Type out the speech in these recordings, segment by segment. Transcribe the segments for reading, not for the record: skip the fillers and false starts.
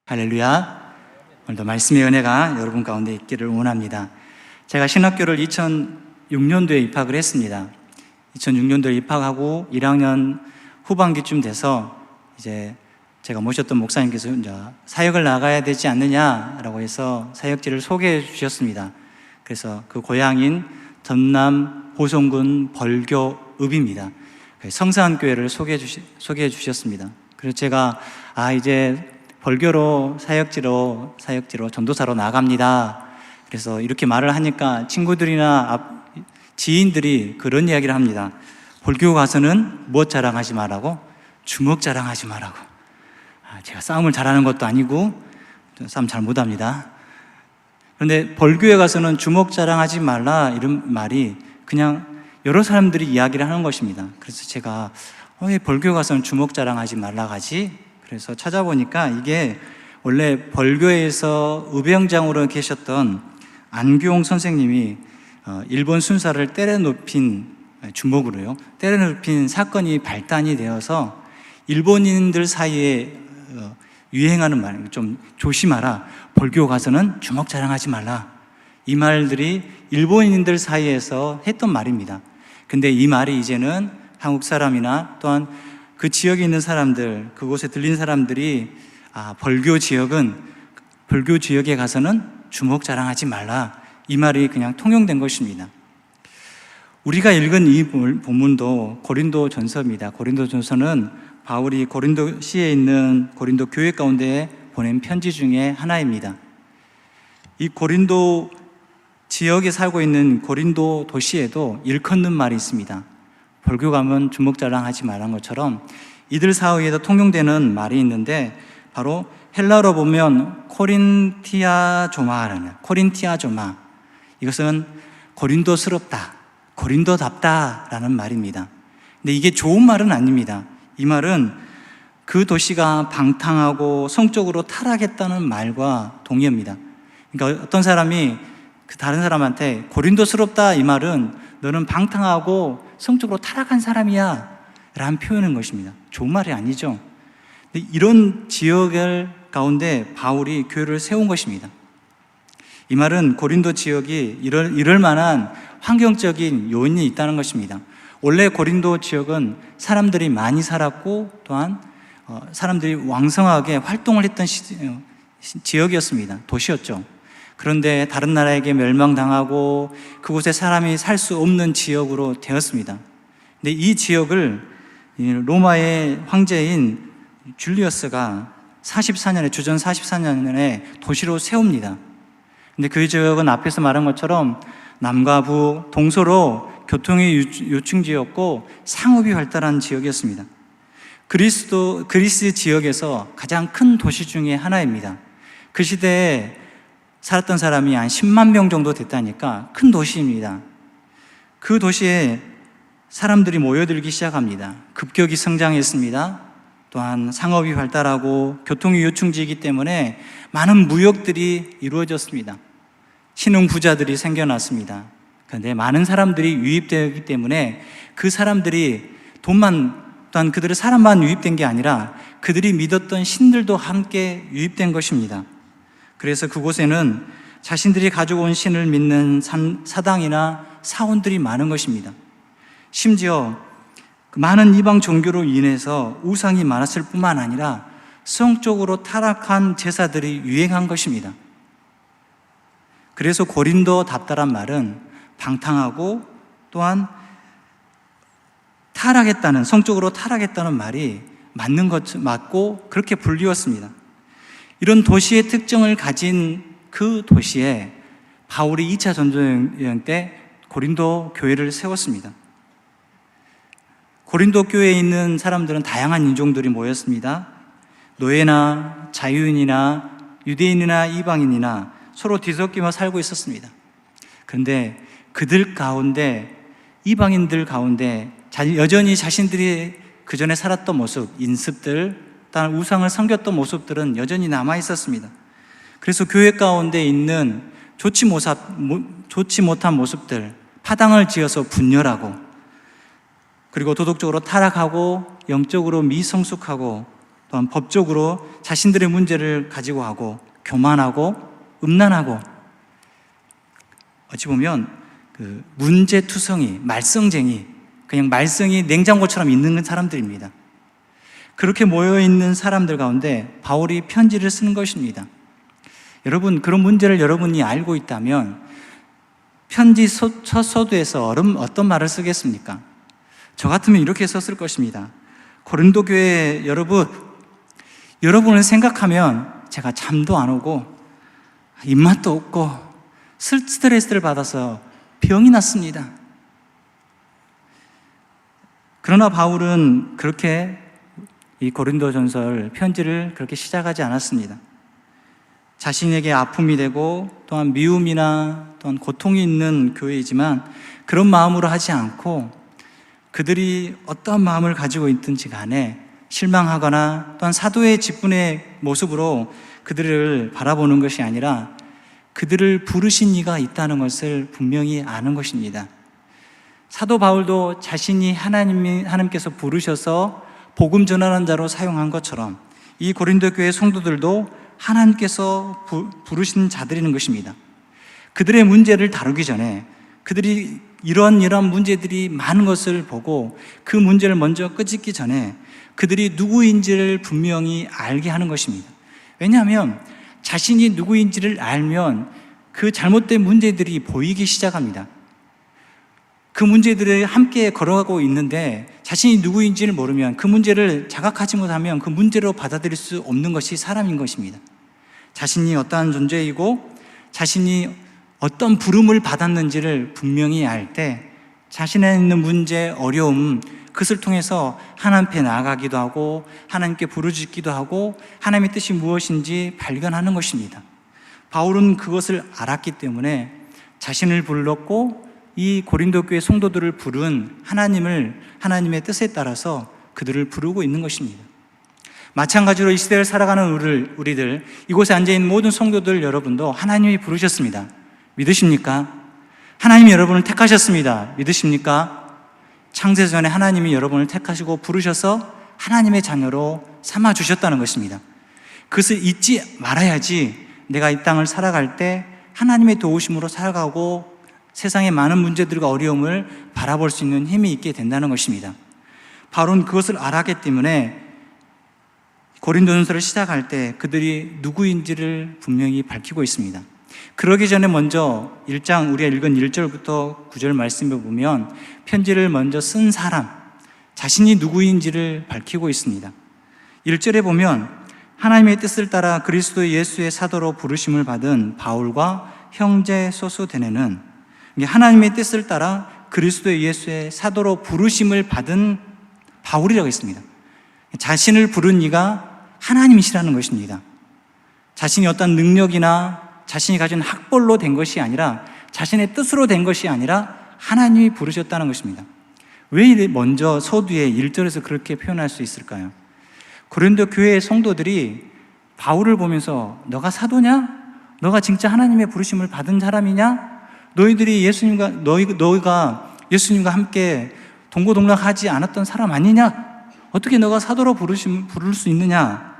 할렐루야. 오늘도 말씀의 은혜가 여러분 가운데 있기를 원합니다. 제가 신학교를 2006년도에 입학을 했습니다. 2006년도에 입학하고 1학년 후반기쯤 돼서 이제 제가 모셨던 목사님께서 이제 사역을 나가야 되지 않느냐라고 해서 사역지를 소개해 주셨습니다. 그래서 그 고향인 전남 보성군 벌교읍입니다. 성산교회를 소개해 주셨습니다. 그래서 제가 이제 벌교로 사역지로 전도사로 나갑니다. 그래서 이렇게 말을 하니까 친구들이나 지인들이 그런 이야기를 합니다. 벌교 가서는 무엇 자랑하지 말라고? 주먹 자랑하지 말라고. 제가 싸움을 잘하는 것도 아니고 싸움 잘 못합니다. 그런데 벌교에 가서는 주먹 자랑하지 말라 이런 말이 그냥 여러 사람들이 이야기를 하는 것입니다. 그래서 제가 왜 벌교에 가서는 주먹 자랑하지 말라 하지? 그래서 찾아보니까 이게 원래 벌교에서 의병장으로 계셨던 안규홍 선생님이 일본 순사를 주먹으로요 때려눕힌 사건이 발단이 되어서 일본인들 사이에 유행하는 말, 좀 조심하라, 벌교 가서는 주먹 자랑하지 말라, 이 말들이 일본인들 사이에서 했던 말입니다. 근데 이 말이 이제는 한국 사람이나 또한 그 지역에 있는 사람들, 그곳에 들린 사람들이 벌교 지역에 가서는 주먹 자랑하지 말라, 이 말이 그냥 통용된 것입니다. 우리가 읽은 이 본문도 고린도 전서입니다. 고린도 전서는 바울이 고린도시에 있는 고린도 교회 가운데 보낸 편지 중에 하나입니다. 이 고린도 지역에 살고 있는 고린도 도시에도 일컫는 말이 있습니다. 벌교 가면 주먹 자랑하지 말란 것처럼 이들 사이에도 통용되는 말이 있는데, 바로 헬라어로 보면 코린티아조마라는, 코린티아조마, 이것은 고린도스럽다, 고린도답다라는 말입니다. 근데 이게 좋은 말은 아닙니다. 이 말은 그 도시가 방탕하고 성적으로 타락했다는 말과 동의합니다. 그러니까 어떤 사람이 다른 사람한테 고린도스럽다, 이 말은 너는 방탕하고 성적으로 타락한 사람이야 라는 표현인 것입니다. 좋은 말이 아니죠. 근데 이런 지역을 가운데 바울이 교회를 세운 것입니다. 이 말은 고린도 지역이 이럴 만한 환경적인 요인이 있다는 것입니다. 원래 고린도 지역은 사람들이 많이 살았고 또한 사람들이 왕성하게 활동을 했던 지역이었습니다. 도시였죠. 그런데 다른 나라에게 멸망당하고 그곳에 사람이 살 수 없는 지역으로 되었습니다. 근데 이 지역을 로마의 황제인 줄리어스가 주전 44년에 도시로 세웁니다. 근데 그 지역은 앞에서 말한 것처럼 남과 부 동서로 교통의 요충지였고 상업이 발달한 지역이었습니다. 그리스 지역에서 가장 큰 도시 중에 하나입니다. 그 시대에 살았던 사람이 한 10만 명 정도 됐다니까 큰 도시입니다. 그 도시에 사람들이 모여들기 시작합니다. 급격히 성장했습니다. 또한 상업이 발달하고 교통이 요충지이기 때문에 많은 무역들이 이루어졌습니다. 신흥 부자들이 생겨났습니다. 그런데 많은 사람들이 유입되었기 때문에 그 사람들이 또한 그들의 사람만 유입된 게 아니라 그들이 믿었던 신들도 함께 유입된 것입니다. 그래서 그곳에는 자신들이 가지고 온 신을 믿는 사당이나 사원들이 많은 것입니다. 심지어 많은 이방 종교로 인해서 우상이 많았을 뿐만 아니라 성적으로 타락한 제사들이 유행한 것입니다. 그래서 고린도답다란 말은 방탕하고 또한 성적으로 타락했다는 말이 맞고 그렇게 불리웠습니다. 이런 도시의 특징을 가진 그 도시에 바울이 2차 전도여행 때 고린도 교회를 세웠습니다. 고린도 교회에 있는 사람들은 다양한 인종들이 모였습니다. 노예나 자유인이나 유대인이나 이방인이나 서로 뒤섞이며 살고 있었습니다. 그런데 그들 가운데, 이방인들 가운데 여전히 자신들이 그전에 살았던 모습, 인습들, 또한 우상을 섬겼던 모습들은 여전히 남아 있었습니다. 그래서 교회 가운데 있는 좋지 못한 모습들, 파당을 지어서 분열하고, 그리고 도덕적으로 타락하고 영적으로 미성숙하고 또한 법적으로 자신들의 문제를 가지고 하고 교만하고 음란하고 어찌 보면 그 문제투성이, 말썽쟁이, 그냥 말썽이 냉장고처럼 있는 사람들입니다. 그렇게 모여있는 사람들 가운데 바울이 편지를 쓰는 것입니다. 여러분, 그런 문제를 여러분이 알고 있다면 편지 첫 서두에서 어떤 말을 쓰겠습니까? 저 같으면 이렇게 썼을 것입니다. 고린도 교회 여러분을 생각하면 제가 잠도 안 오고 입맛도 없고 스트레스를 받아서 병이 났습니다. 그러나 바울은 그렇게 이 고린도전서 편지를 그렇게 시작하지 않았습니다. 자신에게 아픔이 되고 또한 미움이나 또한 고통이 있는 교회이지만 그런 마음으로 하지 않고 그들이 어떤 마음을 가지고 있든지 간에 실망하거나 또한 사도의 직분의 모습으로 그들을 바라보는 것이 아니라 그들을 부르신 이가 있다는 것을 분명히 아는 것입니다. 사도 바울도 자신이 하나님께서 부르셔서 복음 전하는 자로 사용한 것처럼 이 고린도 교회 성도들도 하나님께서 부르신 자들이는 것입니다. 그들의 문제를 다루기 전에 그들이 이런 문제들이 많은 것을 보고 그 문제를 먼저 끄집기 전에 그들이 누구인지를 분명히 알게 하는 것입니다. 왜냐하면 자신이 누구인지를 알면 그 잘못된 문제들이 보이기 시작합니다. 그 문제들을 함께 걸어가고 있는데 자신이 누구인지를 모르면 그 문제를 자각하지 못하면 그 문제로 받아들일 수 없는 것이 사람인 것입니다. 자신이 어떠한 존재이고 자신이 어떤 부름을 받았는지를 분명히 알 때 자신에 있는 문제, 어려움, 그것을 통해서 하나님 앞에 나아가기도 하고 하나님께 부르짖기도 하고 하나님의 뜻이 무엇인지 발견하는 것입니다. 바울은 그것을 알았기 때문에 자신을 불렀고 이 고린도 교회 성도들을 부른 하나님의 뜻에 따라서 그들을 부르고 있는 것입니다. 마찬가지로 이 시대를 살아가는 우리들, 이곳에 앉아있는 모든 성도들 여러분도 하나님이 부르셨습니다. 믿으십니까? 하나님이 여러분을 택하셨습니다. 믿으십니까? 창세전에 하나님이 여러분을 택하시고 부르셔서 하나님의 자녀로 삼아주셨다는 것입니다. 그것을 잊지 말아야지 내가 이 땅을 살아갈 때 하나님의 도우심으로 살아가고 세상의 많은 문제들과 어려움을 바라볼 수 있는 힘이 있게 된다는 것입니다. 바울은 그것을 알았기 때문에 고린도전서를 시작할 때 그들이 누구인지를 분명히 밝히고 있습니다. 그러기 전에 먼저 1장 우리가 읽은 1절부터 9절 말씀을 보면 편지를 먼저 쓴 사람, 자신이 누구인지를 밝히고 있습니다. 1절에 보면 하나님의 뜻을 따라 그리스도 예수의 사도로 부르심을 받은 바울과 형제 소수데네는 하나님의 뜻을 따라 그리스도 예수의 사도로 부르심을 받은 바울이라고 했습니다. 자신을 부른 이가 하나님이시라는 것입니다. 자신이 어떤 능력이나 자신이 가진 학벌로 된 것이 아니라 자신의 뜻으로 된 것이 아니라 하나님이 부르셨다는 것입니다. 왜 먼저 서두에 1절에서 그렇게 표현할 수 있을까요? 고린도 교회의 성도들이 바울을 보면서 너가 사도냐? 너가 진짜 하나님의 부르심을 받은 사람이냐? 너희가 예수님과 함께 동고동락하지 않았던 사람 아니냐? 어떻게 너가 사도로 부를 수 있느냐?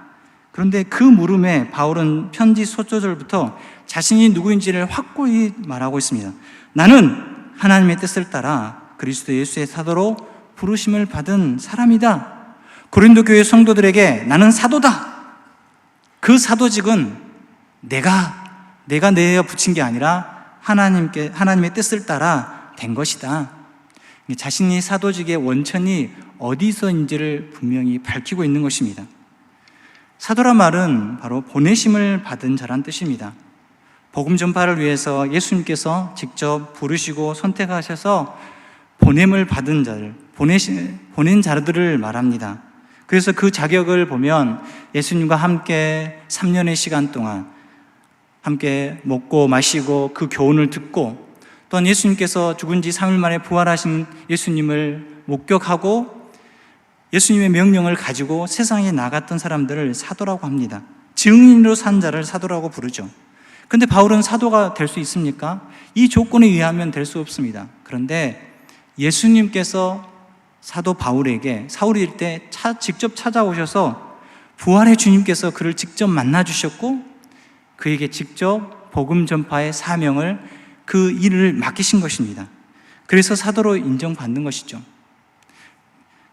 그런데 그 물음에 바울은 편지 소조절부터 자신이 누구인지를 확고히 말하고 있습니다. 나는 하나님의 뜻을 따라 그리스도 예수의 사도로 부르심을 받은 사람이다. 고린도 교회 성도들에게 나는 사도다. 그 사도직은 내가 내어 붙인 게 아니라 하나님의 뜻을 따라 된 것이다. 자신이 사도직의 원천이 어디서인지를 분명히 밝히고 있는 것입니다. 사도란 말은 바로 보내심을 받은 자란 뜻입니다. 복음 전파를 위해서 예수님께서 직접 부르시고 선택하셔서 보냄을 받은 자들, 보낸 자들을 말합니다. 그래서 그 자격을 보면 예수님과 함께 3년의 시간 동안 함께 먹고 마시고 그 교훈을 듣고 또한 예수님께서 죽은 지 3일 만에 부활하신 예수님을 목격하고 예수님의 명령을 가지고 세상에 나갔던 사람들을 사도라고 합니다. 증인으로 산 자를 사도라고 부르죠. 그런데 바울은 사도가 될 수 있습니까? 이 조건에 의하면 될 수 없습니다. 그런데 예수님께서 사도 바울에게 사울일 때 직접 찾아오셔서 부활의 주님께서 그를 직접 만나 주셨고 그에게 직접 복음 전파의 사명을, 그 일을 맡기신 것입니다. 그래서 사도로 인정받는 것이죠.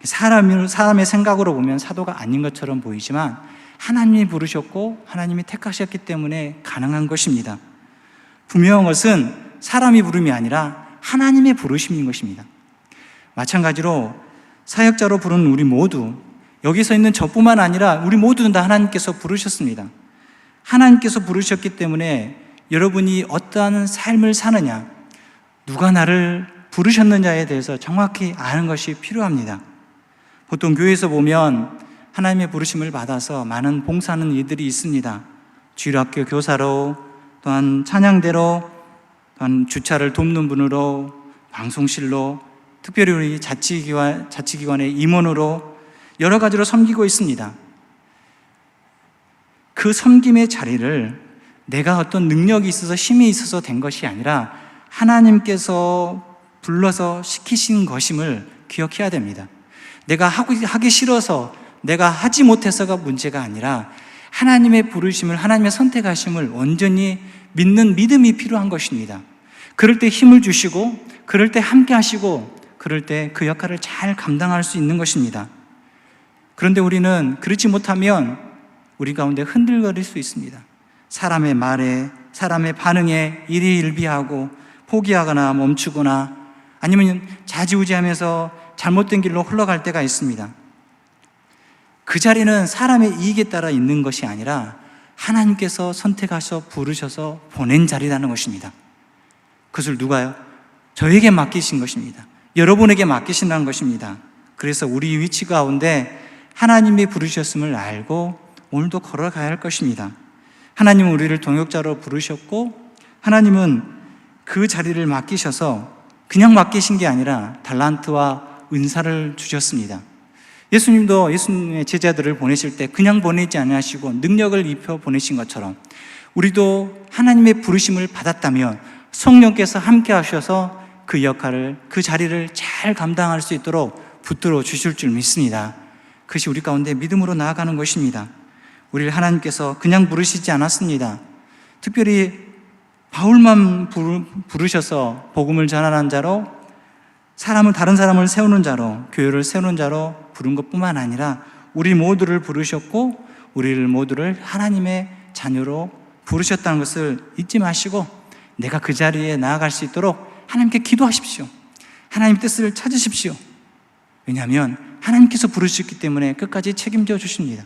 사람의 생각으로 보면 사도가 아닌 것처럼 보이지만 하나님이 부르셨고 하나님이 택하셨기 때문에 가능한 것입니다. 분명한 것은 사람이 부름이 아니라 하나님의 부르심인 것입니다. 마찬가지로 사역자로 부른 우리 모두, 여기서 있는 저뿐만 아니라 우리 모두는 다 하나님께서 부르셨습니다. 하나님께서 부르셨기 때문에 여러분이 어떠한 삶을 사느냐, 누가 나를 부르셨느냐에 대해서 정확히 아는 것이 필요합니다. 보통 교회에서 보면 하나님의 부르심을 받아서 많은 봉사하는 이들이 있습니다. 주일학교 교사로, 또한 찬양대로, 또한 주차를 돕는 분으로, 방송실로, 특별히 우리 자치기관의 임원으로 여러 가지로 섬기고 있습니다. 그 섬김의 자리를 내가 어떤 능력이 있어서 힘이 있어서 된 것이 아니라 하나님께서 불러서 시키신 것임을 기억해야 됩니다. 내가 하기 싫어서, 내가 하지 못해서가 문제가 아니라 하나님의 부르심을, 하나님의 선택하심을 온전히 믿는 믿음이 필요한 것입니다. 그럴 때 힘을 주시고, 그럴 때 함께 하시고, 그럴 때 그 역할을 잘 감당할 수 있는 것입니다. 그런데 우리는 그렇지 못하면 우리 가운데 흔들거릴 수 있습니다. 사람의 말에, 사람의 반응에 일희일비하고 포기하거나 멈추거나 아니면 좌지우지하면서 잘못된 길로 흘러갈 때가 있습니다. 그 자리는 사람의 이익에 따라 있는 것이 아니라 하나님께서 선택하셔 부르셔서 보낸 자리라는 것입니다. 그것을 누가요? 저에게 맡기신 것입니다. 여러분에게 맡기신다는 것입니다. 그래서 우리 위치 가운데 하나님이 부르셨음을 알고 오늘도 걸어가야 할 것입니다. 하나님은 우리를 동역자로 부르셨고 하나님은 그 자리를 맡기셔서 그냥 맡기신 게 아니라 달란트와 은사를 주셨습니다. 예수님도 예수님의 제자들을 보내실 때 그냥 보내지 않으시고 능력을 입혀 보내신 것처럼 우리도 하나님의 부르심을 받았다면 성령께서 함께 하셔서 그 역할을, 그 자리를 잘 감당할 수 있도록 붙들어 주실 줄 믿습니다. 그것이 우리 가운데 믿음으로 나아가는 것입니다. 우리를 하나님께서 그냥 부르시지 않았습니다. 특별히 바울만 부르셔서 복음을 전하는 자로, 다른 사람을 세우는 자로, 교회를 세우는 자로 부른 것뿐만 아니라 우리 모두를 부르셨고 우리를 모두를 하나님의 자녀로 부르셨다는 것을 잊지 마시고 내가 그 자리에 나아갈 수 있도록 하나님께 기도하십시오. 하나님 뜻을 찾으십시오. 왜냐하면 하나님께서 부르셨기 때문에 끝까지 책임져 주십니다.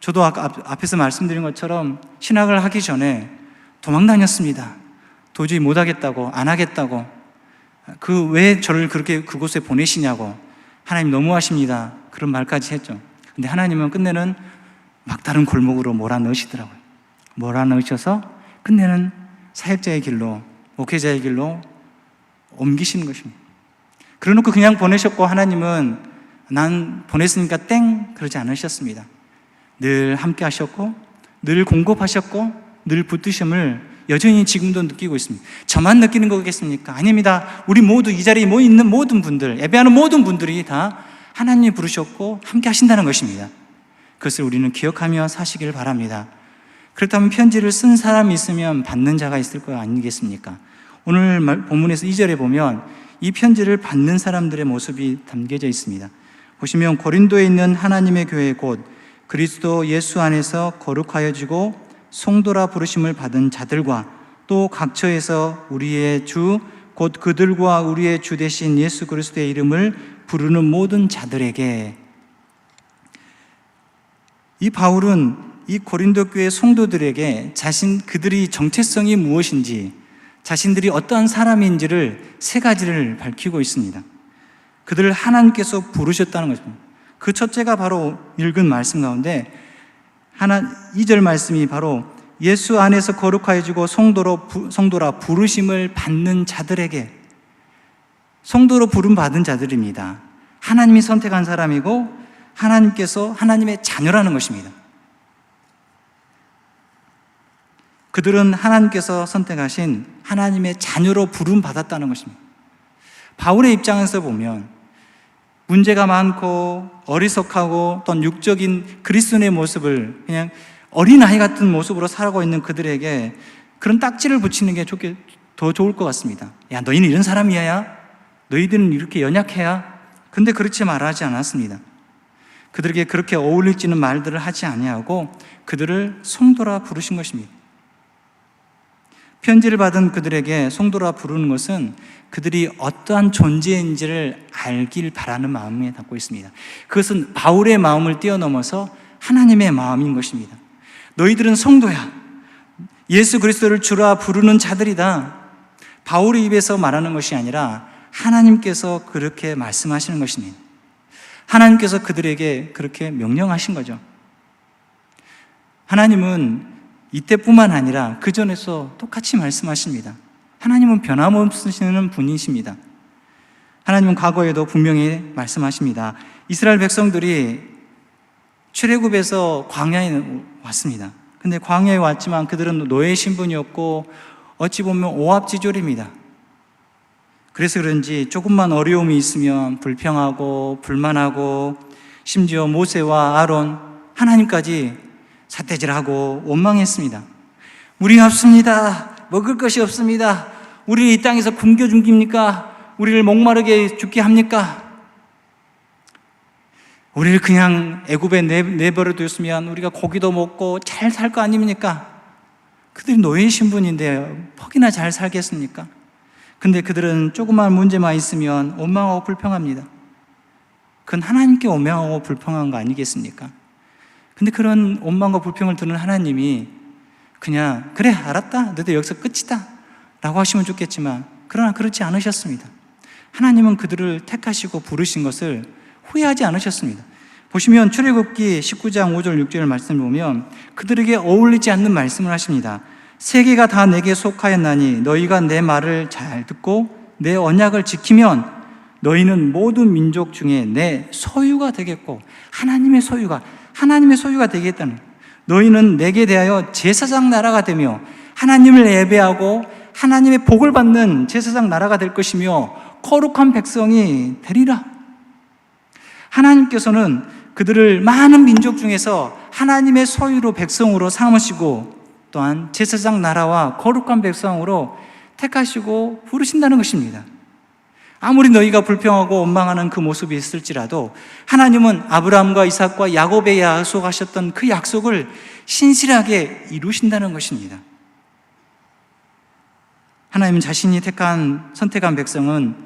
저도 앞에서 말씀드린 것처럼 신학을 하기 전에 도망 다녔습니다. 도저히 못하겠다고, 안 하겠다고, 왜 저를 그렇게 그곳에 보내시냐고, 하나님 너무하십니다, 그런 말까지 했죠. 근데 하나님은 끝내는 막다른 골목으로 몰아넣으시더라고요. 몰아넣으셔서 끝내는 사역자의 길로, 목회자의 길로 옮기시는 것입니다. 그러놓고 그냥 보내셨고 하나님은 난 보냈으니까 땡 그러지 않으셨습니다. 늘 함께 하셨고 늘 공급하셨고 늘 붙드심을 여전히 지금도 느끼고 있습니다. 저만 느끼는 거겠습니까? 아닙니다. 우리 모두 이 자리에 모여 있는 모든 분들, 예배하는 모든 분들이 다 하나님이 부르셨고 함께 하신다는 것입니다. 그것을 우리는 기억하며 사시길 바랍니다. 그렇다면 편지를 쓴 사람이 있으면 받는 자가 있을 거 아니겠습니까? 오늘 본문에서 2절에 보면 이 편지를 받는 사람들의 모습이 담겨져 있습니다. 보시면 고린도에 있는 하나님의 교회 곧 그리스도 예수 안에서 거룩하여지고 송도라 부르심을 받은 자들과 또 각처에서 우리의 주 곧 그들과 우리의 주 되신 예수 그리스도의 이름을 부르는 모든 자들에게, 이 바울은 이 고린도 교회 성도들에게 그들이 정체성이 무엇인지, 자신들이 어떠한 사람인지를 세 가지를 밝히고 있습니다. 그들을 하나님께서 부르셨다는 것입니다. 그 첫째가 바로 읽은 말씀 가운데 2절 말씀이 바로 예수 안에서 거룩하여지고 성도라 부르심을 받는 자들에게, 성도로 부름 받은 자들입니다. 하나님이 선택한 사람이고 하나님께서 하나님의 자녀라는 것입니다. 그들은 하나님께서 선택하신 하나님의 자녀로 부름 받았다는 것입니다. 바울의 입장에서 보면 문제가 많고 어리석하고 또 육적인 그리스도인의 모습을 그냥 어린아이 같은 모습으로 살아가고 있는 그들에게 그런 딱지를 붙이는 게 더 좋을 것 같습니다. 야, 너희는 이런 사람이야? 너희들은 이렇게 연약해야? 근데 그렇지 말하지 않았습니다. 그들에게 그렇게 어울릴지는 말들을 하지 아니하고 그들을 성도라 부르신 것입니다. 편지를 받은 그들에게 성도라 부르는 것은 그들이 어떠한 존재인지를 알길 바라는 마음에 담고 있습니다. 그것은 바울의 마음을 뛰어넘어서 하나님의 마음인 것입니다. 너희들은 성도야. 예수 그리스도를 주라 부르는 자들이다. 바울의 입에서 말하는 것이 아니라 하나님께서 그렇게 말씀하시는 것입니다. 하나님께서 그들에게 그렇게 명령하신 거죠. 하나님은 이때뿐만 아니라 그 전에서 똑같이 말씀하십니다. 하나님은 변함없으시는 분이십니다. 하나님은 과거에도 분명히 말씀하십니다. 이스라엘 백성들이 출애굽에서 광야에 왔습니다. 근데 광야에 왔지만 그들은 노예 신분이었고 어찌 보면 오합지졸입니다. 그래서 그런지 조금만 어려움이 있으면 불평하고 불만하고 심지어 모세와 아론, 하나님까지 삿대질하고 원망했습니다. 우리가 없습니다. 먹을 것이 없습니다. 우리를 이 땅에서 굶겨 죽입니까? 우리를 목마르게 죽게 합니까? 우리를 그냥 애굽에 내버려 뒀으면 우리가 고기도 먹고 잘 살 거 아닙니까? 그들이 노예 신분인데 퍽이나 잘 살겠습니까? 근데 그들은 조그만 문제만 있으면 원망하고 불평합니다. 그건 하나님께 원망하고 불평한 거 아니겠습니까? 근데 그런 원망과 불평을 듣는 하나님이 그냥 그래 알았다 너도 여기서 끝이다 라고 하시면 좋겠지만 그러나 그렇지 않으셨습니다. 하나님은 그들을 택하시고 부르신 것을 후회하지 않으셨습니다. 보시면 출애굽기 19장 5절 6절 말씀을 보면 그들에게 어울리지 않는 말씀을 하십니다. 세계가 다 내게 속하였나니 너희가 내 말을 잘 듣고 내 언약을 지키면 너희는 모든 민족 중에 내 소유가 되겠고 하나님의 소유가 되겠다는 너희는 내게 대하여 제사장 나라가 되며 하나님을 예배하고 하나님의 복을 받는 제사장 나라가 될 것이며 거룩한 백성이 되리라. 하나님께서는 그들을 많은 민족 중에서 하나님의 소유로 백성으로 삼으시고 또한 제사장 나라와 거룩한 백성으로 택하시고 부르신다는 것입니다. 아무리 너희가 불평하고 원망하는 그 모습이 있을지라도 하나님은 아브라함과 이삭과 야곱에 약속하셨던 그 약속을 신실하게 이루신다는 것입니다. 하나님은 자신이 선택한 백성은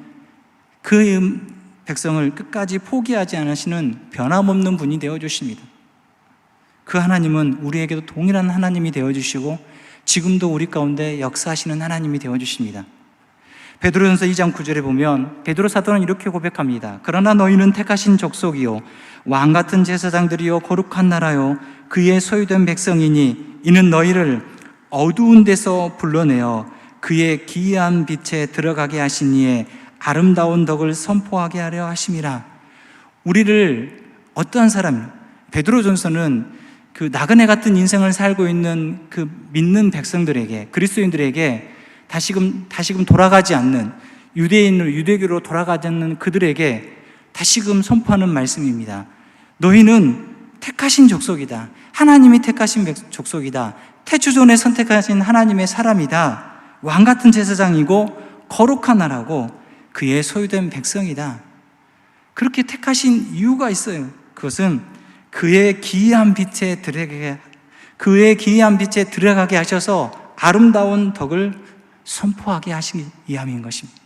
그 백성을 끝까지 포기하지 않으시는 변함없는 분이 되어주십니다. 그 하나님은 우리에게도 동일한 하나님이 되어주시고 지금도 우리 가운데 역사하시는 하나님이 되어주십니다. 베드로전서 2장 9절에 보면 베드로 사도는 이렇게 고백합니다. 그러나 너희는 택하신 족속이요 왕같은 제사장들이요 거룩한 나라요 그의 소유된 백성이니 이는 너희를 어두운 데서 불러내어 그의 기이한 빛에 들어가게 하신 이에 아름다운 덕을 선포하게 하려 하심이라. 우리를 어떠한 사람, 베드로전서는 그 나그네 같은 인생을 살고 있는 그 믿는 백성들에게, 그리스도인들에게 다시금 돌아가지 않는 유대교로 돌아가지 않는 그들에게 다시금 선포하는 말씀입니다. 너희는 택하신 족속이다. 하나님이 택하신 족속이다. 태초전에 선택하신 하나님의 사람이다. 왕같은 제사장이고 거룩한 나라고 그의 소유된 백성이다. 그렇게 택하신 이유가 있어요. 그것은 그의 기이한 빛에 들어가게 하셔서 아름다운 덕을 선포하게 하시기 위함인 것입니다.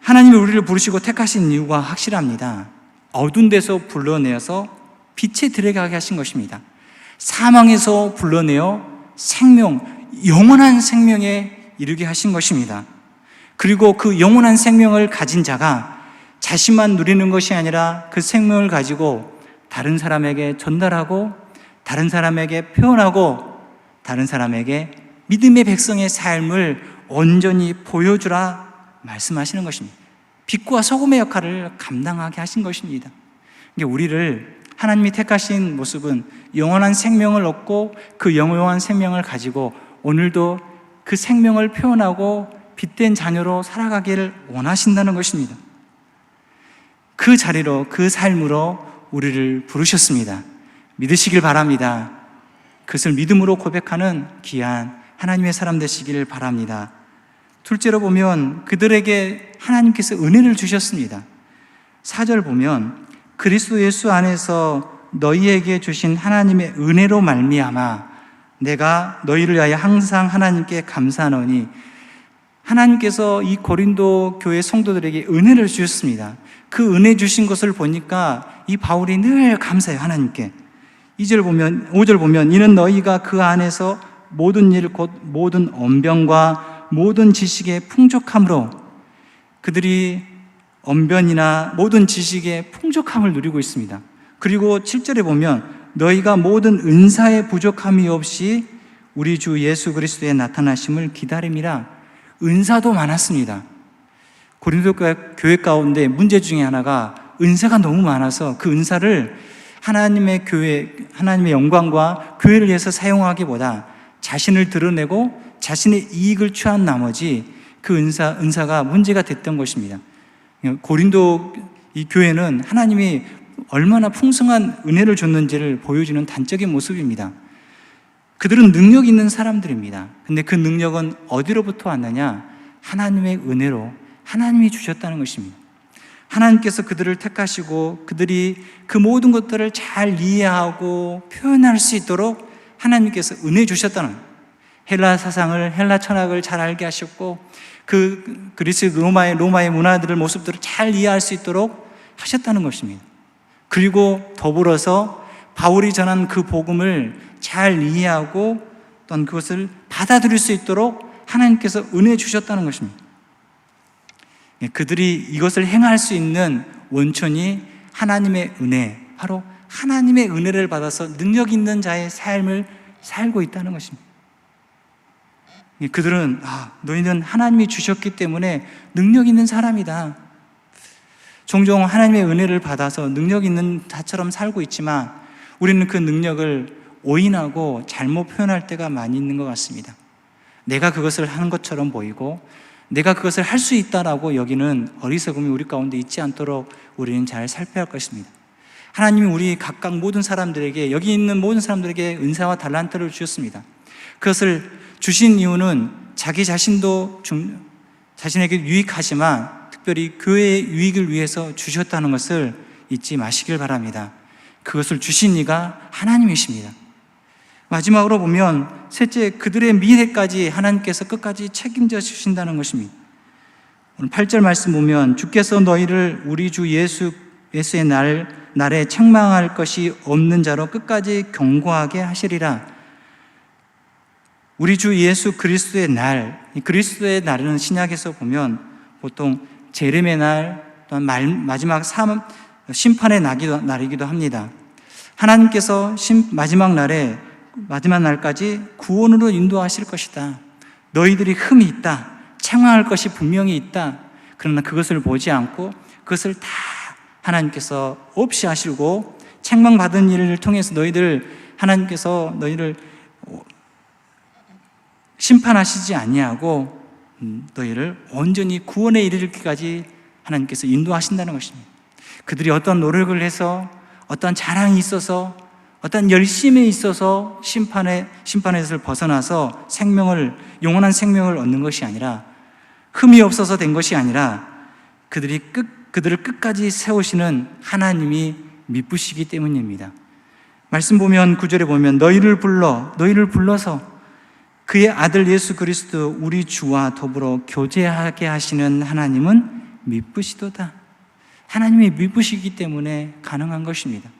하나님이 우리를 부르시고 택하신 이유가 확실합니다. 어두운 데서 불러내어서 빛에 들어가게 하신 것입니다. 사망에서 불러내어 영원한 생명에 이르게 하신 것입니다. 그리고 그 영원한 생명을 가진 자가 자신만 누리는 것이 아니라 그 생명을 가지고 다른 사람에게 전달하고 다른 사람에게 표현하고 다른 사람에게 믿음의 백성의 삶을 온전히 보여주라 말씀하시는 것입니다. 빛과 소금의 역할을 감당하게 하신 것입니다. 우리를 하나님이 택하신 모습은 영원한 생명을 얻고 그 영원한 생명을 가지고 오늘도 그 생명을 표현하고 빛된 자녀로 살아가기를 원하신다는 것입니다. 그 자리로, 그 삶으로 우리를 부르셨습니다. 믿으시길 바랍니다. 그것을 믿음으로 고백하는 귀한 하나님의 사람 되시길 바랍니다. 둘째로 보면 그들에게 하나님께서 은혜를 주셨습니다. 4절 보면 그리스도 예수 안에서 너희에게 주신 하나님의 은혜로 말미암아 내가 너희를 위하여 항상 하나님께 감사하노니, 하나님께서 이 고린도 교회 성도들에게 은혜를 주셨습니다. 그 은혜 주신 것을 보니까 이 바울이 늘 감사해요, 하나님께. 5절 보면 이는 너희가 그 안에서 모든 일 곧 모든 언변과 모든 지식의 풍족함으로, 그들이 언변이나 모든 지식의 풍족함을 누리고 있습니다. 그리고 7절에 보면 너희가 모든 은사의 부족함이 없이 우리 주 예수 그리스도의 나타나심을 기다림이라. 은사도 많았습니다. 고린도 교회 가운데 문제 중에 하나가 은사가 너무 많아서 그 은사를 하나님의 교회, 하나님의 영광과 교회를 위해서 사용하기보다 자신을 드러내고 자신의 이익을 취한 나머지 그 은사가 문제가 됐던 것입니다. 고린도 이 교회는 하나님이 얼마나 풍성한 은혜를 줬는지를 보여주는 단적인 모습입니다. 그들은 능력 있는 사람들입니다. 근데 그 능력은 어디로부터 왔느냐? 하나님의 은혜로 하나님이 주셨다는 것입니다. 하나님께서 그들을 택하시고 그들이 그 모든 것들을 잘 이해하고 표현할 수 있도록 하나님께서 은혜 주셨다는, 헬라 사상을, 헬라 철학을 잘 알게 하셨고 그 그리스 로마의 문화들을, 모습들을 잘 이해할 수 있도록 하셨다는 것입니다. 그리고 더불어서 바울이 전한 그 복음을 잘 이해하고 또한 그것을 받아들일 수 있도록 하나님께서 은혜 주셨다는 것입니다. 그들이 이것을 행할 수 있는 원천이 하나님의 은혜, 바로 하나님의 은혜를 받아서 능력 있는 자의 삶을 살고 있다는 것입니다. 그들은 너희는 하나님이 주셨기 때문에 능력 있는 사람이다. 종종 하나님의 은혜를 받아서 능력 있는 자처럼 살고 있지만 우리는 그 능력을 오인하고 잘못 표현할 때가 많이 있는 것 같습니다. 내가 그것을 하는 것처럼 보이고 내가 그것을 할 수 있다라고 여기는 어리석음이 우리 가운데 있지 않도록 우리는 잘 살펴야 할 것입니다. 하나님이 우리 각각 모든 사람들에게, 여기 있는 모든 사람들에게 은사와 달란트를 주셨습니다. 그것을 주신 이유는 자기 자신도 자신에게 유익하지만 특별히 교회의 유익을 위해서 주셨다는 것을 잊지 마시길 바랍니다. 그것을 주신 이가 하나님이십니다. 마지막으로 보면 셋째, 그들의 미래까지 하나님께서 끝까지 책임져 주신다는 것입니다. 오늘 8절 말씀 보면 주께서 너희를 우리 주 예수의 날에 책망할 것이 없는 자로 끝까지 경고하게 하시리라. 우리 주 예수 그리스도의 날, 그리스도의 날은 신약에서 보면 보통 재림의 날, 또한 마지막 심판의 날이기도 합니다. 하나님께서 마지막 날까지 구원으로 인도하실 것이다. 너희들이 흠이 있다, 책망할 것이 분명히 있다. 그러나 그것을 보지 않고 그것을 다 하나님께서 없이 하시고 책망받은 일을 통해서 하나님께서 너희를 심판하시지 아니하고 너희를 온전히 구원에 이르기까지 하나님께서 인도하신다는 것입니다. 그들이 어떤 노력을 해서, 어떤 자랑이 있어서, 어떤 열심에 있어서 심판에서 벗어나서 영원한 생명을 얻는 것이 아니라, 흠이 없어서 된 것이 아니라 그들을 끝까지 세우시는 하나님이 미쁘시기 때문입니다. 말씀 보면 9절에 보면 너희를 불러서 그의 아들 예수 그리스도 우리 주와 더불어 교제하게 하시는 하나님은 미쁘시도다. 하나님이 미쁘시기 때문에 가능한 것입니다.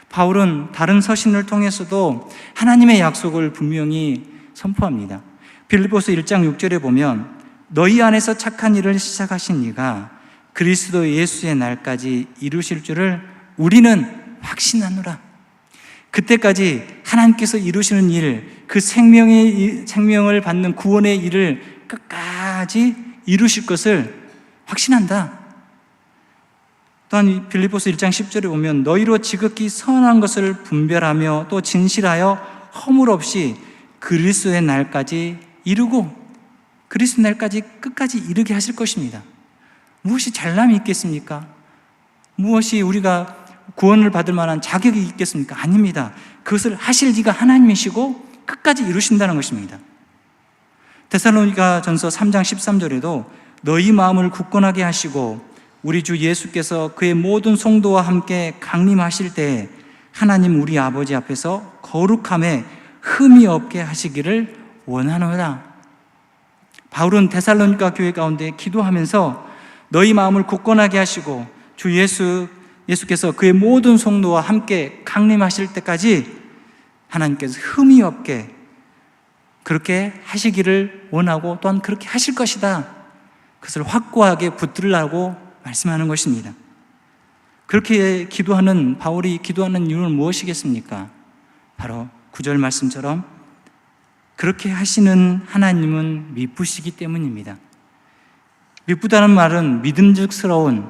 바울은 다른 서신을 통해서도 하나님의 약속을 분명히 선포합니다. 빌립보서 1장 6절에 보면 너희 안에서 착한 일을 시작하신 이가 그리스도 예수의 날까지 이루실 줄을 우리는 확신하노라. 그때까지 하나님께서 이루시는 일, 그 생명을 받는 구원의 일을 끝까지 이루실 것을 확신한다. 또한 빌립보서 1장 10절에 보면 너희로 지극히 선한 것을 분별하며 또 진실하여 허물 없이 그리스도의 날까지 이루고, 그리스도의 날까지 끝까지 이르게 하실 것입니다. 무엇이 잘남이 있겠습니까? 무엇이 우리가 구원을 받을 만한 자격이 있겠습니까? 아닙니다. 그것을 하실 이가 하나님이시고 끝까지 이루신다는 것입니다. 데살로니가전서 3장 13절에도 너희 마음을 굳건하게 하시고 우리 주 예수께서 그의 모든 성도와 함께 강림하실 때 하나님 우리 아버지 앞에서 거룩함에 흠이 없게 하시기를 원하노라. 바울은 데살로니가 교회 가운데 기도하면서 너희 마음을 굳건하게 하시고 주 예수께서 그의 모든 성도와 함께 강림하실 때까지 하나님께서 흠이 없게 그렇게 하시기를 원하고 또한 그렇게 하실 것이다. 그것을 확고하게 붙들라고 말씀하는 것입니다. 그렇게 기도하는 바울이 기도하는 이유는 무엇이겠습니까? 바로 9절 말씀처럼 그렇게 하시는 하나님은 미쁘시기 때문입니다. 미쁘다는 말은 믿음직스러운,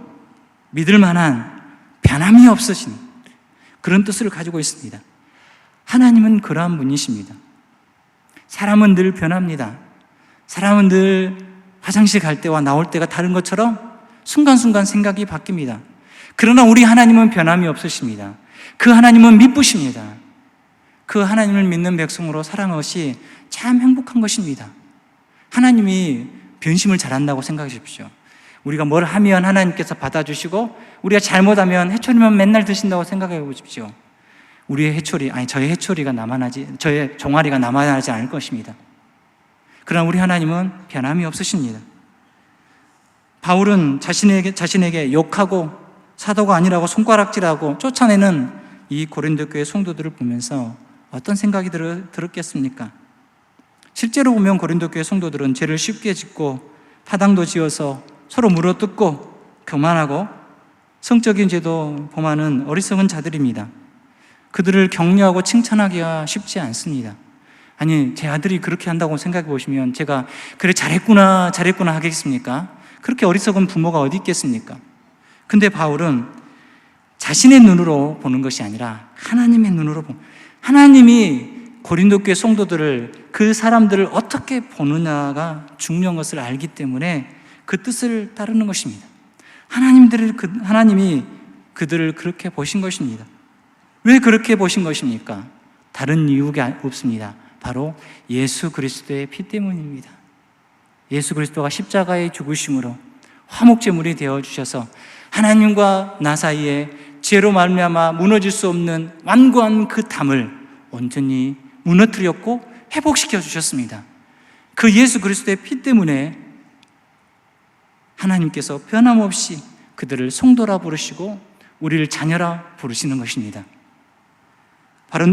믿을 만한, 변함이 없으신 그런 뜻을 가지고 있습니다. 하나님은 그러한 분이십니다. 사람은 늘 변합니다. 사람은 늘 화장실 갈 때와 나올 때가 다른 것처럼 순간순간 생각이 바뀝니다. 그러나 우리 하나님은 변함이 없으십니다. 그 하나님은 미쁘십니다. 그 하나님을 믿는 백성으로 살아가는 것이 참 행복한 것입니다. 하나님이 변심을 잘한다고 생각해 주십시오. 우리가 뭘 하면 하나님께서 받아주시고 우리가 잘못하면 해초리만 맨날 드신다고 생각해 보십시오. 우리의 해초리, 저의 해초리가 저의 종아리가 남아나지 않을 것입니다. 그러나 우리 하나님은 변함이 없으십니다. 바울은 자신에게 욕하고 사도가 아니라고 손가락질하고 쫓아내는 이 고린도 교회 성도들을 보면서 어떤 생각이 들었겠습니까? 실제로 보면 고린도 교회 성도들은 죄를 쉽게 짓고 타당도 지어서 서로 물어뜯고 교만하고 성적인 죄도 범하는 어리석은 자들입니다. 그들을 격려하고 칭찬하기가 쉽지 않습니다. 아니, 제 아들이 그렇게 한다고 생각해 보시면 제가 그래 잘했구나 하겠습니까? 그렇게 어리석은 부모가 어디 있겠습니까? 근데 바울은 자신의 눈으로 보는 것이 아니라 하나님의 눈으로 하나님이 고린도 교회 성도들을, 그 사람들을 어떻게 보느냐가 중요한 것을 알기 때문에 그 뜻을 따르는 것입니다. 하나님이 그들을 그렇게 보신 것입니다. 왜 그렇게 보신 것입니까? 다른 이유가 없습니다. 바로 예수 그리스도의 피 때문입니다. 예수 그리스도가 십자가의 죽으심으로 화목제물이 되어주셔서 하나님과 나 사이에 죄로 말미암아 무너질 수 없는 완고한 그 담을 온전히 무너뜨렸고 회복시켜 주셨습니다. 그 예수 그리스도의 피 때문에 하나님께서 변함없이 그들을 성도라 부르시고 우리를 자녀라 부르시는 것입니다.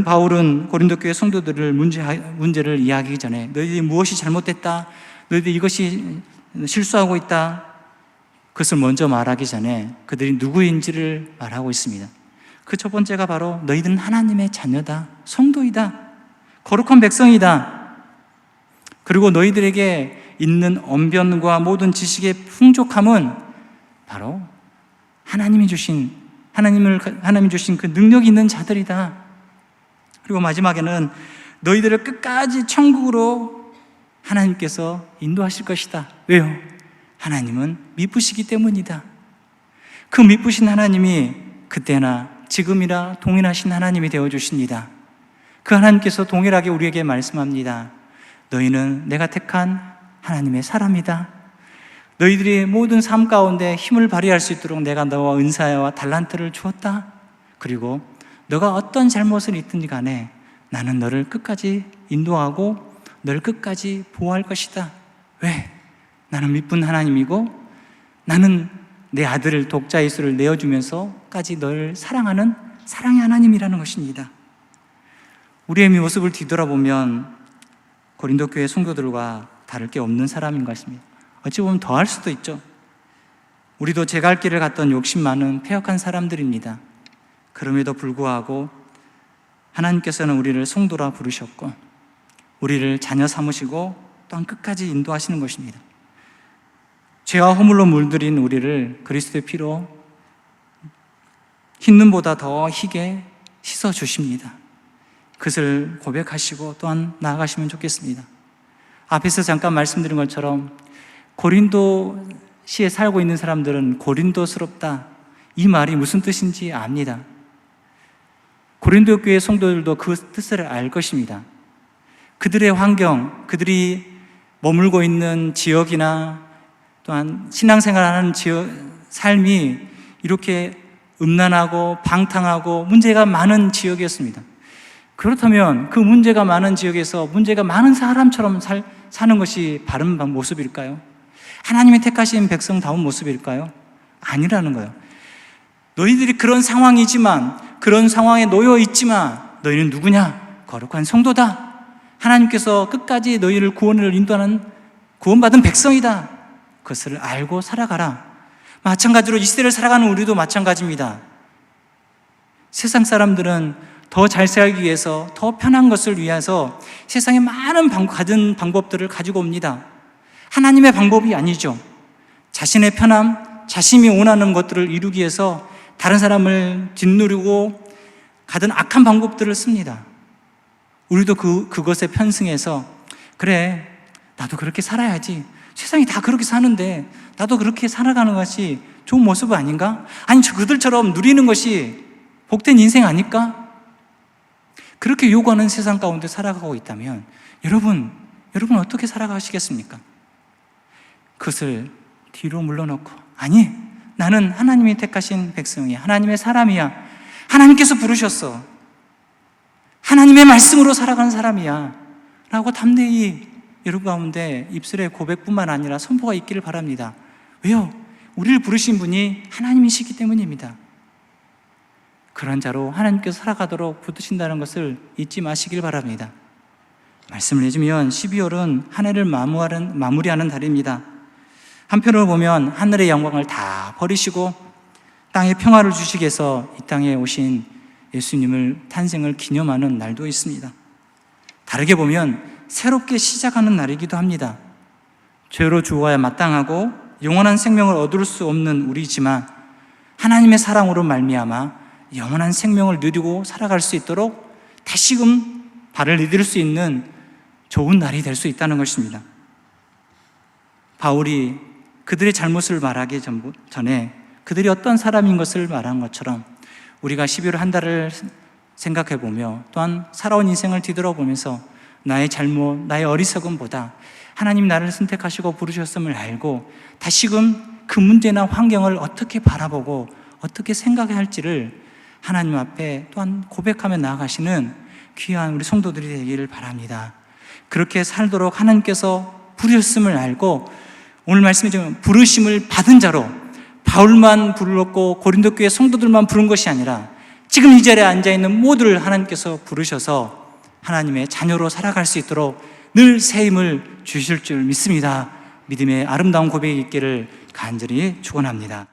바울은 고린도 교회 성도들을 문제를 이야기하기 전에 너희들이 무엇이 잘못됐다, 너희들이 이것이 실수하고 있다, 그것을 먼저 말하기 전에 그들이 누구인지를 말하고 있습니다. 그 첫 번째가 바로 너희들은 하나님의 자녀다, 성도이다, 거룩한 백성이다. 그리고 너희들에게 있는 언변과 모든 지식의 풍족함은 바로 하나님이 주신 그 능력이 있는 자들이다. 그리고 마지막에는 너희들을 끝까지 천국으로 하나님께서 인도하실 것이다. 왜요? 하나님은 미쁘시기 때문이다. 그 미쁘신 하나님이 그때나 지금이나 동일하신 하나님이 되어주십니다. 그 하나님께서 동일하게 우리에게 말씀합니다. 너희는 내가 택한 하나님의 사람이다. 너희들이 모든 삶 가운데 힘을 발휘할 수 있도록 내가 너와 은사와 달란트를 주었다. 그리고 너가 어떤 잘못을 있든지 간에 나는 너를 끝까지 인도하고 너를 끝까지 보호할 것이다. 왜? 나는 미쁜 하나님이고 나는 내 아들을 독자 예수를 내어주면서까지 너를 사랑하는 사랑의 하나님이라는 것입니다. 우리의 모습을 뒤돌아보면 고린도 교회 성도들과 다를 게 없는 사람인 것 같습니다. 어찌 보면 더할 수도 있죠. 우리도 제 갈 길을 갔던 욕심 많은 패역한 사람들입니다. 그럼에도 불구하고 하나님께서는 우리를 성도라 부르셨고 우리를 자녀 삼으시고 또한 끝까지 인도하시는 것입니다. 죄와 허물로 물들인 우리를 그리스도의 피로 흰 눈보다 더 희게 씻어주십니다. 그것을 고백하시고 또한 나아가시면 좋겠습니다. 앞에서 잠깐 말씀드린 것처럼 고린도시에 살고 있는 사람들은 고린도스럽다, 이 말이 무슨 뜻인지 압니다. 고린도 교회 성도들도 그 뜻을 알 것입니다. 그들의 환경, 그들이 머물고 있는 지역이나 또한 신앙생활하는 삶이 이렇게 음란하고 방탕하고 문제가 많은 지역이었습니다. 그렇다면 그 문제가 많은 지역에서 문제가 많은 사람처럼 사는 것이 바른 모습일까요? 하나님의 택하신 백성다운 모습일까요? 아니라는 거예요. 너희들이 그런 상황이지만, 그런 상황에 놓여 있지만 너희는 누구냐? 거룩한 성도다. 하나님께서 끝까지 너희를 구원을 인도하는 구원받은 백성이다. 그것을 알고 살아가라. 마찬가지로 이 시대를 살아가는 우리도 마찬가지입니다. 세상 사람들은 더 잘 살기 위해서, 더 편한 것을 위해서 세상에 많은 가진 방법들을 가지고 옵니다. 하나님의 방법이 아니죠. 자신의 편함, 자신이 원하는 것들을 이루기 위해서 다른 사람을 짓누르고 가진 악한 방법들을 씁니다. 우리도 그것에 편승해서, 그래, 나도 그렇게 살아야지. 세상이 다 그렇게 사는데 나도 그렇게 살아가는 것이 좋은 모습 아닌가? 아니, 그들처럼 누리는 것이 복된 인생 아닐까? 그렇게 요구하는 세상 가운데 살아가고 있다면 여러분 어떻게 살아가시겠습니까? 그것을 뒤로 물러놓고, 아니, 나는 하나님이 택하신 백성이야. 하나님의 사람이야. 하나님께서 부르셨어. 하나님의 말씀으로 살아가는 사람이야 라고 담대히 여러분 가운데 입술의 고백뿐만 아니라 선포가 있기를 바랍니다. 왜요? 우리를 부르신 분이 하나님이시기 때문입니다. 그런 자로 하나님께서 살아가도록 부르신다는 것을 잊지 마시길 바랍니다. 말씀을 해주면 12월은 한 해를 마무리하는 달입니다. 한편으로 보면 하늘의 영광을 다 버리시고 땅에 평화를 주시기 위해서 이 땅에 오신 예수님을 탄생을 기념하는 날도 있습니다. 다르게 보면 새롭게 시작하는 날이기도 합니다. 죄로 죽어야 마땅하고 영원한 생명을 얻을 수 없는 우리지만 하나님의 사랑으로 말미암아 영원한 생명을 누리고 살아갈 수 있도록 다시금 발을 디딜 수 있는 좋은 날이 될 수 있다는 것입니다. 바울이 그들의 잘못을 말하기 전에 그들이 어떤 사람인 것을 말한 것처럼 우리가 12월 한 달을 생각해 보며 또한 살아온 인생을 뒤돌아보면서 나의 잘못, 나의 어리석음보다 하나님 나를 선택하시고 부르셨음을 알고 다시금 그 문제나 환경을 어떻게 바라보고 어떻게 생각해야 할지를 하나님 앞에 또한 고백하며 나아가시는 귀한 우리 성도들이 되기를 바랍니다. 그렇게 살도록 하나님께서 부르셨음을 알고 오늘 말씀해 주신 부르심을 받은 자로 바울만 불렀고 고린도 교회 성도들만 부른 것이 아니라 지금 이 자리에 앉아있는 모두를 하나님께서 부르셔서 하나님의 자녀로 살아갈 수 있도록 늘 새 힘을 주실 줄 믿습니다. 믿음의 아름다운 고백이 있기를 간절히 축원합니다.